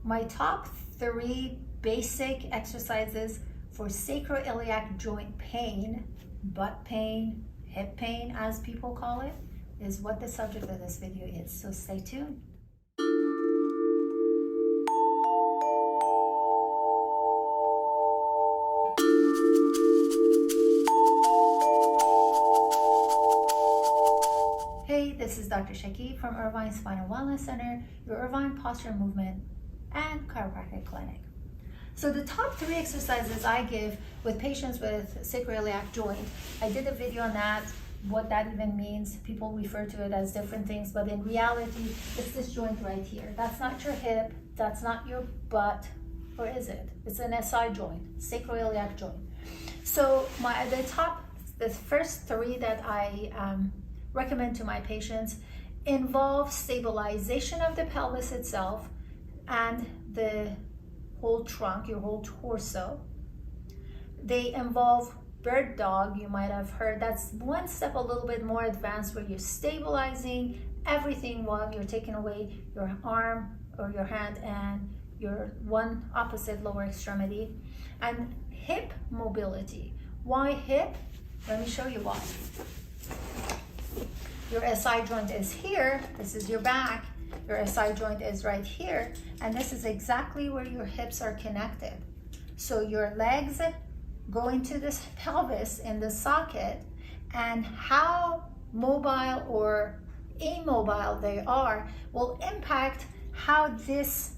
My top 3 basic exercises for sacroiliac joint pain, butt pain, hip pain as people call it, is what the subject of this video is. So stay tuned. Hey, this is Dr. Shaki from Irvine Spinal Wellness Center, your Irvine Posture Movement and Chiropractic Clinic. So the top 3 exercises I give with patients with sacroiliac joint, I did a video on that, what that even means. People refer to it as different things, but in reality, it's this joint right here. That's not your hip, that's not your butt, or is it? It's an SI joint, sacroiliac joint. So the first 3 that I recommend to my patients involve stabilization of the pelvis itself and the whole trunk, your whole torso. They involve bird dog, you might have heard. That's one step a little bit more advanced where you're stabilizing everything while you're taking away your arm or your hand and your one opposite lower extremity. And hip mobility. Why hip? Let me show you why. Your SI joint is here, this is your back, your SI joint is right here, and this is exactly where your hips are connected. So your legs go into this pelvis in the socket, and how mobile or immobile they are will impact how this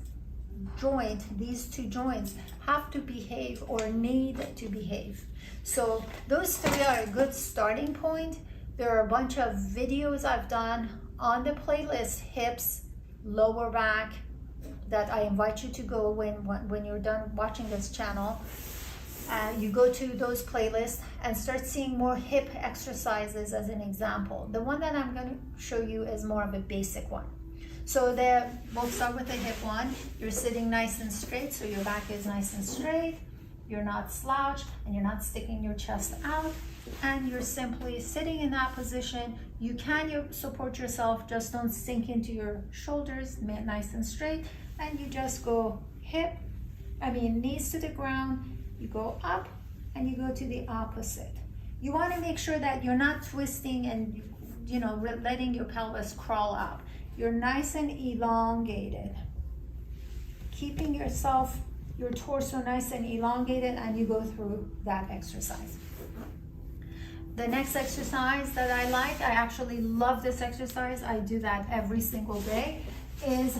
joint, these 2 joints, have to behave or need to behave. So those 3 are a good starting point. There are a bunch of videos I've done on the playlist, hips, lower back, that I invite you to go when you're done watching this channel. You go to those playlists and start seeing more hip exercises as an example. The one that I'm going to show you is more of a basic one. So we'll start with the hip one. You're sitting nice and straight, so your back is nice and straight. You're not slouched and you're not sticking your chest out, and you're simply sitting in that position. You can support yourself, just don't sink into your shoulders, nice and straight, and you just go knees to the ground, you go up and you go to the opposite. You want to make sure that you're not twisting and letting your pelvis crawl up. You're nice and elongated, keeping your torso nice and elongated, and you go through that exercise. The next exercise that I actually love this exercise, I do that every single day, is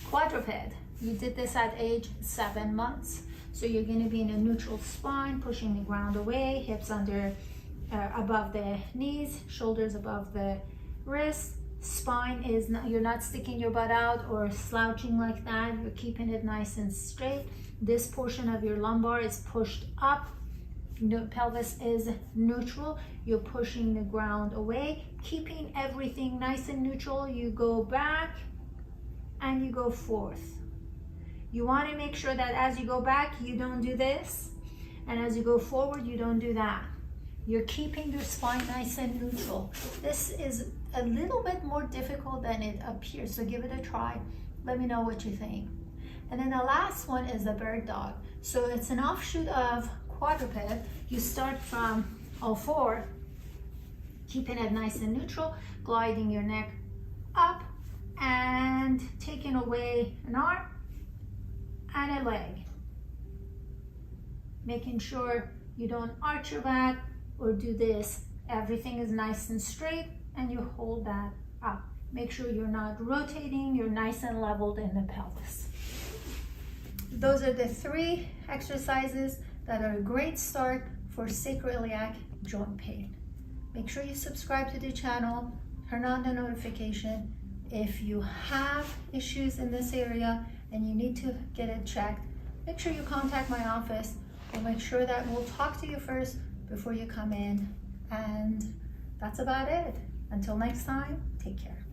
quadruped. You did this at age 7 months. So you're going to be in a neutral spine, pushing the ground away, hips above the knees, shoulders above the wrists. Spine is not, you're not sticking your butt out or slouching like that. You're keeping it nice and straight. This portion of your lumbar is pushed up. The pelvis is neutral. You're pushing the ground away, keeping everything nice and neutral. You go back and you go forth. You want to make sure that as you go back, you don't do this, and as you go forward, you don't do that. You're keeping your spine nice and neutral. This is a little bit more difficult than it appears, so give it a try. Let me know what you think. And then the last one is the bird dog. So it's an offshoot of quadruped. You start from all 4, keeping it nice and neutral, gliding your neck up and taking away an arm and a leg. Making sure you don't arch your back or do this. Everything is nice and straight, and you hold that up. Make sure you're not rotating, you're nice and leveled in the pelvis. Those are the 3 exercises that are a great start for sacroiliac joint pain. Make sure you subscribe to the channel, turn on the notification. If you have issues in this area and you need to get it checked, make sure you contact my office. We'll make sure that we'll talk to you first before you come in. And that's about it. Until next time, take care.